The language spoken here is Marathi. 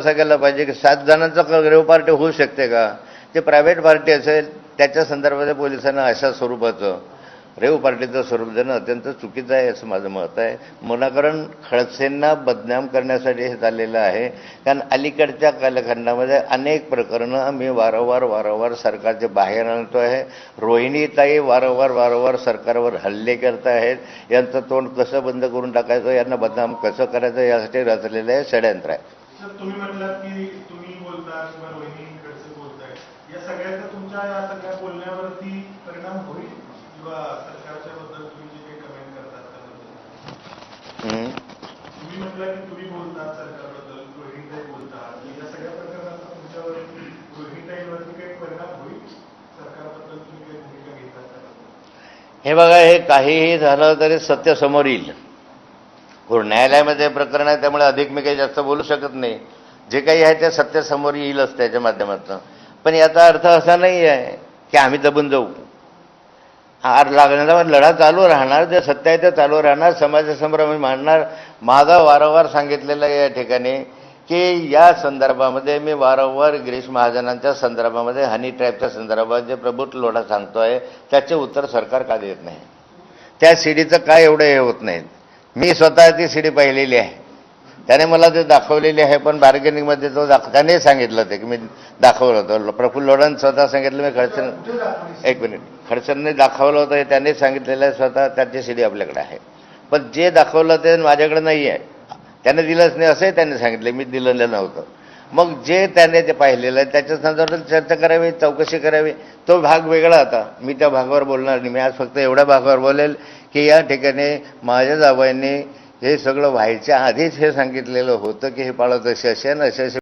असं केलं पाहिजे की 7 जणांचा रेव पार्टी होऊ शकते का? जे प्रायव्हेट पार्टी असेल त्याच्या संदर्भात पोलिसांना अशा स्वरूपाचं रेव पार्टीचं स्वरूप देणं अत्यंत चुकीचं आहे असं माझं मत आहे. कारण खडसेंना बदनाम करण्यासाठी हे चाललेलं आहे. कारण अलीकडच्या कालखंडामध्ये अनेक प्रकरणं आम्ही वारंवार सरकारचे बाहेर आणतो आहे. रोहिणीताई वारंवार सरकारवर हल्ले करत आहेत. यांचं तोंड कसं बंद करून टाकायचं, यांना बदनाम कसं करायचं यासाठी रचलेलं आहे षडयंत्र आहे. तुम्ही म्हटलात की तुम्ही बोलता किंवा रोहिणी खडसे बोलताय, या सगळ्याचा तुमच्या या सगळ्या बोलण्यावरती परिणाम होईल किंवा सरकारच्या बद्दल तुम्ही जे काही कमेंट करतात त्याबद्दल? तुम्ही म्हटलं की तुम्ही बोलतात सरकारबद्दल, रोहिणीताई बोलतात, या सगळ्या प्रकरणाचा तुमच्यावरती रोहिणीताईवरती काही परिणाम होईल? सरकारबद्दल तुम्ही काही भूमिका घेतात त्याबद्दल? हे बघा, हे काहीही झालं तरी सत्य समोर येईल. न्यायालयामध्ये प्रकरण आहे त्यामुळे अधिक मी काही जास्त बोलू शकत नाही. जे काही आहे ते सत्य समोर येईलच त्याच्या माध्यमातून. पण याचा अर्थ असा नाही आहे की आम्ही दबून जाऊ. लागणारा लढा चालू राहणार, जे सत्य आहे ते चालू राहणार, समाजासमोर आम्ही मांडणार. माझा वारंवार सांगितलेलं आहे या ठिकाणी की या संदर्भामध्ये मी वारंवार गिरीश महाजनांच्या संदर्भामध्ये हनी ट्रॅपच्या संदर्भात जे प्रभूत लोढा सांगतो आहे त्याचे उत्तर सरकार का देत नाही? त्या सीडीचं काय एवढं हे होत नाही? मी स्वतः ती सीडी पाहिलेली आहे, त्याने मला ते दाखवलेली आहे. पण बार्गेनिंगमध्ये तो त्याने सांगितलं ते की मी दाखवलं होतं. प्रफुल्ल लोढांनी स्वतः सांगितलं, मी खडसेंनी दाखवलं होतं हे त्यांनी सांगितलेलं आहे स्वतः. त्याची सीडी आपल्याकडे आहे, पण जे दाखवलं ते माझ्याकडे नाही आहे. त्याने दिलंच नाही असंही त्यांनी सांगितलं, मी दिलेलं नव्हतं. मग जे त्याने ते पाहिलेलं आहे त्याच्या संदर्भात चर्चा करावी, चौकशी करावी. तो भाग वेगळा होता, मी त्या भागावर बोलणार नाही. मी आज फक्त एवढ्या भागावर बोलेल की या ठिकाणी माझ्या जावयांनी हे सगळं व्हायच्या आधीच हे सांगितलेलं होतं की हे पाळत असे असे